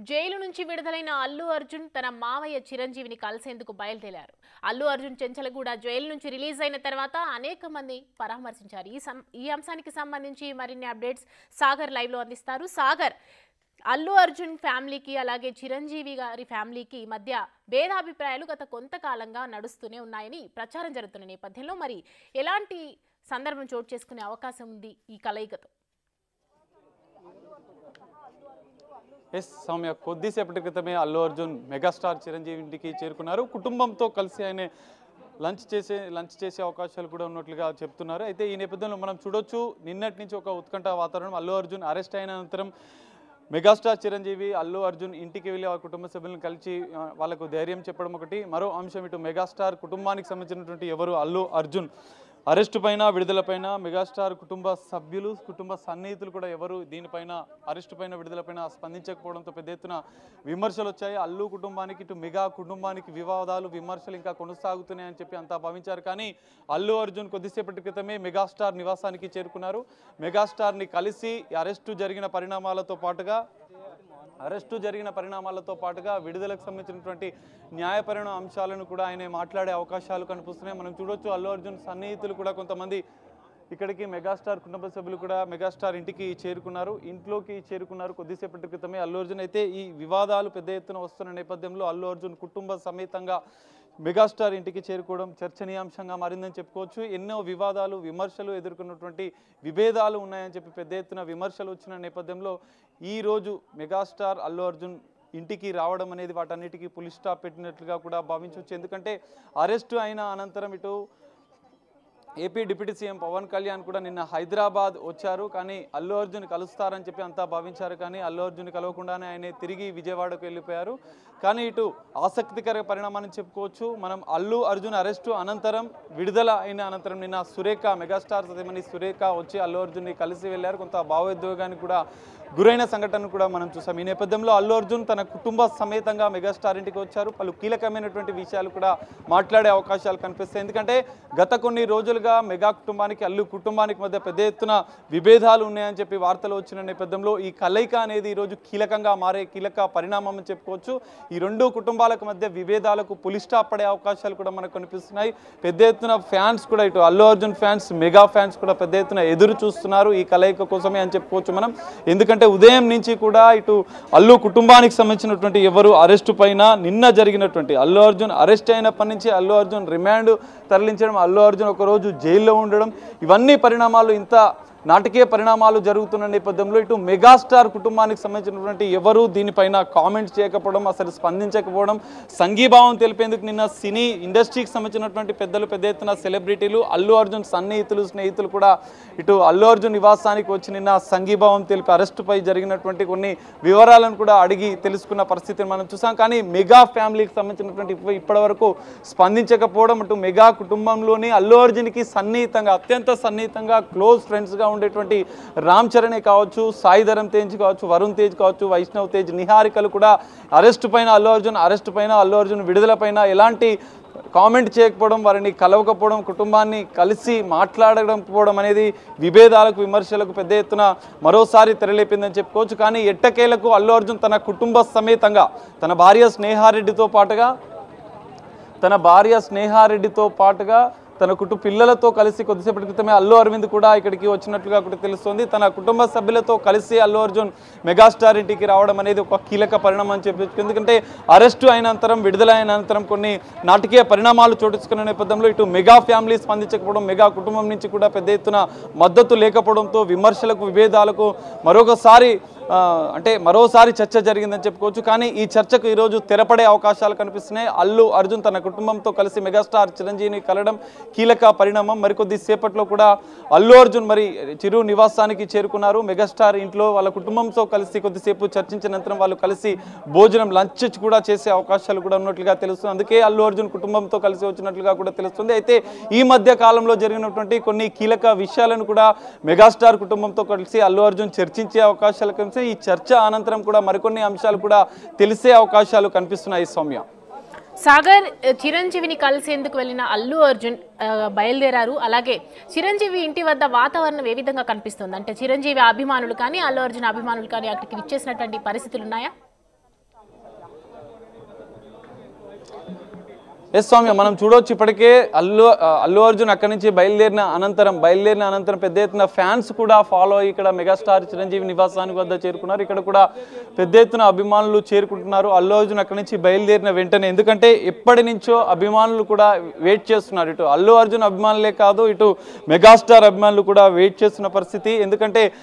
Jail నుంచి విడుదలైన అల్లు అర్జున్ తన మావయ్య చిరంజీవిని కలిసేందుకు బయలుదేరారు. అల్లు అర్జున్ చెంచలగూడ జైలు నుంచి రిలీజ్ అయిన తర్వాత అనేక మంది పరామర్శించారు. ఈ అంశానికి సంబంధించి మరిన్ని అప్డేట్స్ సాగర్ లైవ్ లో అందిస్తారు. సాగర్, అల్లు అర్జున్ ఫ్యామిలీకి అలాగే చిరంజీవి గారి ఫ్యామిలీకి మధ్య భేదాభిప్రాయాలు గత కొంతకాలంగా నడుస్తూనే ఉన్నాయని ప్రచారం జరుగుతున్న నేపథ్యంలో మరి ఎలాంటి సందర్భం చోటు చేసుకునే అవకాశం ఉంది ఈ కలయికతో? సౌమ్య, కొద్దిసేపటి క్రితమే అల్లు అర్జున్ మెగాస్టార్ చిరంజీవి ఇంటికి చేరుకున్నారు. కుటుంబంతో కలిసి ఆయన లంచ్ చేసే అవకాశాలు కూడా ఉన్నట్లుగా చెప్తున్నారు. అయితే ఈ నేపథ్యంలో మనం చూడొచ్చు, నిన్నటి నుంచి ఒక ఉత్కంఠ వాతావరణం. అల్లు అర్జున్ అరెస్ట్ అయిన అనంతరం మెగాస్టార్ చిరంజీవి అల్లు అర్జున్ ఇంటికి వెళ్ళి వాళ్ళ కుటుంబ సభ్యులను కలిసి వాళ్ళకు ధైర్యం చెప్పడం ఒకటి. మరో అంశం, ఇటు మెగాస్టార్ కుటుంబానికి సంబంధించినటువంటి ఎవరు అల్లు అర్జున్ అరెస్టు పైన, విడుదలపైన మెగాస్టార్ కుటుంబ సభ్యులు, కుటుంబ సన్నిహితులు కూడా ఎవరు దీనిపైన, అరెస్టు పైన, విడుదలపైన స్పందించకపోవడంతో పెద్ద ఎత్తున విమర్శలు వచ్చాయి. అల్లు కుటుంబానికి, ఇటు మెగా కుటుంబానికి వివాదాలు, విమర్శలు ఇంకా కొనసాగుతున్నాయని చెప్పి అంతా భావించారు. కానీ అల్లు అర్జున్ కొద్దిసేపటి క్రితమే మెగాస్టార్ నివాసానికి చేరుకున్నారు. మెగాస్టార్ని కలిసి అరెస్టు జరిగిన పరిణామాలతో పాటుగా విడుదలకు సంబంధించినటువంటి న్యాయపరమైన అంశాలను కూడా ఆయన మాట్లాడే అవకాశాలు కనిపిస్తున్నాయి. మనం చూడొచ్చు, అల్లు అర్జున్ సన్నిహితులు కూడా కొంతమంది ఇక్కడికి మెగాస్టార్ కుటుంబ సభ్యులు కూడా మెగాస్టార్ ఇంటికి చేరుకున్నారు. కొద్దిసేపటి క్రితమే అల్లు అర్జున్. అయితే ఈ వివాదాలు పెద్ద ఎత్తున వస్తున్న నేపథ్యంలో అల్లు అర్జున్ కుటుంబ సమేతంగా మెగాస్టార్ ఇంటికి చేరుకోవడం చర్చనీయాంశంగా మారిందని చెప్పుకోవచ్చు. ఎన్నో వివాదాలు, విమర్శలు ఎదుర్కొన్నటువంటి విభేదాలు ఉన్నాయని చెప్పి పెద్ద ఎత్తున విమర్శలు వచ్చిన నేపథ్యంలో ఈరోజు మెగాస్టార్ అల్లు అర్జున్ ఇంటికి రావడం అనేది వాటన్నిటికీ పులి స్టాప్ పెట్టినట్లుగా కూడా భావించవచ్చు. ఎందుకంటే అరెస్టు అయిన అనంతరం ఇటు AP deputy CM Pawan Kalyan కూడా నిన్న హైదరాబాద్ వచ్చారు. కానీ అల్లు అర్జున్ కలుస్తారని చెప్పి అంతా భావించారు. కానీ అల్లు అర్జున్ కలవకుండానే ఆయన తిరిగి విజయవాడకు వెళ్ళిపోయారు. కానీ ఇటు ఆసక్తికర పరిణామాన్ని చెప్పుకోవచ్చు. మనం అల్లు అర్జున్ అరెస్టు అనంతరం, విడుదల అయిన అనంతరం నిన్న సురేఖ, మెగాస్టార్ సతీమణి సురేఖ వచ్చి అల్లు అర్జున్ని కలిసి వెళ్ళారు. కొంత భావోద్వేగానికి కూడా గురైన సంఘటనను కూడా మనం చూసాం. ఈ నేపథ్యంలో అల్లు అర్జున్ తన కుటుంబ సమేతంగా మెగాస్టార్ ఇంటికి వచ్చారు. పలు కీలకమైనటువంటి విషయాలు కూడా మాట్లాడే అవకాశాలు కనిపిస్తాయి. ఎందుకంటే గత కొన్ని రోజులుగా మెగా కుటుంబానికి, అల్లు కుటుంబానికి మధ్య పెద్ద ఎత్తున విభేదాలు ఉన్నాయని చెప్పి వార్తలు వచ్చిన నేపథ్యంలో ఈ కలయిక అనేది ఈరోజు కీలకంగా మారే కీలక పరిణామం అని చెప్పుకోవచ్చు. ఈ రెండు కుటుంబాలకు మధ్య విభేదాలకు పులి స్టాప్ పడే అవకాశాలు కూడా మనకు కనిపిస్తున్నాయి. పెద్ద ఎత్తున ఫ్యాన్స్ కూడా, ఇటు Allu Arjun fans, mega fans కూడా పెద్ద ఎత్తున ఎదురు చూస్తున్నారు ఈ కలయిక కోసమే అని చెప్పుకోవచ్చు మనం. ఎందుకంటే ఉదయం నుంచి కూడా ఇటు అల్లు కుటుంబానికి సంబంధించినటువంటి ఎవరు అరెస్టు పైన, నిన్న జరిగినటువంటి అల్లు అర్జున్ అరెస్ట్ అయినప్పటి నుంచి అల్లు అర్జున్ రిమాండ్ తరలించడం, అల్లు అర్జున్ ఒకరోజు జైల్లో ఉండడం, ఇవన్నీ పరిణామాలు, ఇంత నాటకీయ పరిణామాలు జరుగుతున్న నేపథ్యంలో ఇటు మెగాస్టార్ కుటుంబానికి సంబంధించినటువంటి ఎవరు దీనిపైన కామెంట్స్ చేయకపోవడం, అసలు స్పందించకపోవడం, సంఘీభావం తెలిపేందుకు నిన్న సినీ ఇండస్ట్రీకి సంబంధించినటువంటి పెద్దలు, పెద్ద ఎత్తున సెలబ్రిటీలు, అల్లు అర్జున్ సన్నిహితులు, స్నేహితులు కూడా ఇటు అల్లు అర్జున్ నివాసానికి వచ్చి నిన్న సంఘీభావం తెలిపి అరెస్టుపై జరిగినటువంటి కొన్ని వివరాలను కూడా అడిగి తెలుసుకున్న పరిస్థితిని మనం చూసాం. కానీ మెగా ఫ్యామిలీకి సంబంధించినటువంటి ఇప్పటి వరకు స్పందించకపోవడం, ఇటు మెగా కుటుంబంలోని అల్లు అర్జున్కి సన్నిహితంగా, అత్యంత సన్నిహితంగా క్లోజ్ ఫ్రెండ్స్గా ఉండేటువంటి రామ్ చరణే కావచ్చు, సాయి ధరమ్ తేజ్ కావచ్చు, వరుణ్ తేజ్ కావచ్చు, వైష్ణవ్ తేజ్, నిహారికలు కూడా అరెస్టు పైన, అల్లు అర్జున్ విడుదల పైన ఎలాంటి కామెంట్ చేయకపోవడం, వారిని కలవకపోవడం, కుటుంబాన్ని కలిసి మాట్లాడకపోవడం అనేది విభేదాలకు, విమర్శలకు పెద్ద ఎత్తున మరోసారి తెరలేపిందని చెప్పుకోవచ్చు. కానీ ఎట్టకేలకు అల్లు అర్జున్ తన కుటుంబ సమేతంగా తన భార్య స్నేహారెడ్డితో పాటుగా తన పిల్లలతో కలిసి కొద్దిసేపటి క్రితమే అల్లు అరవింద్ కూడా ఇక్కడికి వచ్చినట్లుగా కూడా తెలుస్తుంది. తన కుటుంబ సభ్యులతో కలిసి అల్లు అర్జున్ మెగాస్టార్ ఇంటికి రావడం అనేది ఒక కీలక పరిణామం అని చెప్పచ్చు. ఎందుకంటే అరెస్టు అయిన అనంతరం, విడుదల అయిన అనంతరం కొన్ని నాటకీయ పరిణామాలు చోటించుకున్న నేపథ్యంలో ఇటు మెగా ఫ్యామిలీ స్పందించకపోవడం, మెగా కుటుంబం నుంచి కూడా పెద్ద ఎత్తున మద్దతు లేకపోవడంతో విమర్శలకు, విభేదాలకు మరోసారి చర్చ జరిగిందని చెప్పుకోవచ్చు. కానీ ఈ చర్చకు ఈరోజు తెరపడే అవకాశాలు కనిపిస్తున్నాయి. అల్లు అర్జున్ తన కుటుంబంతో కలిసి మెగాస్టార్ చిరంజీవిని కలవడం కీలక పరిణామం. మరికొద్ది సేపట్లో కూడా అల్లు అర్జున్ చిరు నివాసానికి చేరుకున్నారు. మెగాస్టార్ ఇంట్లో వాళ్ళ కుటుంబంతో కలిసి కొద్దిసేపు చర్చించిన అనంతరం వాళ్ళు కలిసి భోజనం, లంచ్ కూడా చేసే అవకాశాలు కూడా ఉన్నట్లుగా తెలుస్తుంది. అందుకే అల్లు అర్జున్ కుటుంబంతో కలిసి వచ్చినట్లుగా కూడా తెలుస్తుంది. అయితే ఈ మధ్య కాలంలో జరిగినటువంటి కొన్ని కీలక విషయాలను కూడా మెగాస్టార్ కుటుంబంతో కలిసి అల్లు అర్జున్ చర్చించే అవకాశాలు కనిపిస్తాయి. ఈ చర్చ అనంతరం కూడా మరికొన్ని అంశాలు కూడా తెలిసే అవకాశాలు కనిపిస్తున్నాయి. సౌమ్య, సాగర్, చిరంజీవిని కలిసేందుకు వెళ్ళిన అల్లు అర్జున్ బయలుదేరారు. అలాగే చిరంజీవి ఇంటి వద్ద వాతావరణం ఏ విధంగా కనిపిస్తుంది? అంటే చిరంజీవి అభిమానులు కానీ, అల్లు అర్జున్ అభిమానులు కానీ అక్కడికి విచ్చేసినటువంటి పరిస్థితులు ఉన్నాయా? ఎస్ స్వామి, మనం చూడొచ్చు ఇప్పటికే అల్లు అర్జున్ అక్కడి నుంచి బయలుదేరిన అనంతరం పెద్ద ఎత్తున ఫ్యాన్స్ కూడా ఫాలో అయ్యి ఇక్కడ మెగాస్టార్ చిరంజీవి నివాసానికి వద్ద చేరుకున్నారు. ఇక్కడ కూడా పెద్ద ఎత్తున అభిమానులు చేరుకుంటున్నారు అల్లు అర్జున్ అక్కడి నుంచి బయలుదేరిన వెంటనే. ఎందుకంటే ఎప్పటి నుంచో అభిమానులు కూడా వెయిట్ చేస్తున్నారు. ఇటు అల్లు అర్జున్ అభిమానులే కాదు, ఇటు మెగాస్టార్ అభిమానులు కూడా వెయిట్ చేస్తున్న పరిస్థితి. ఎందుకంటే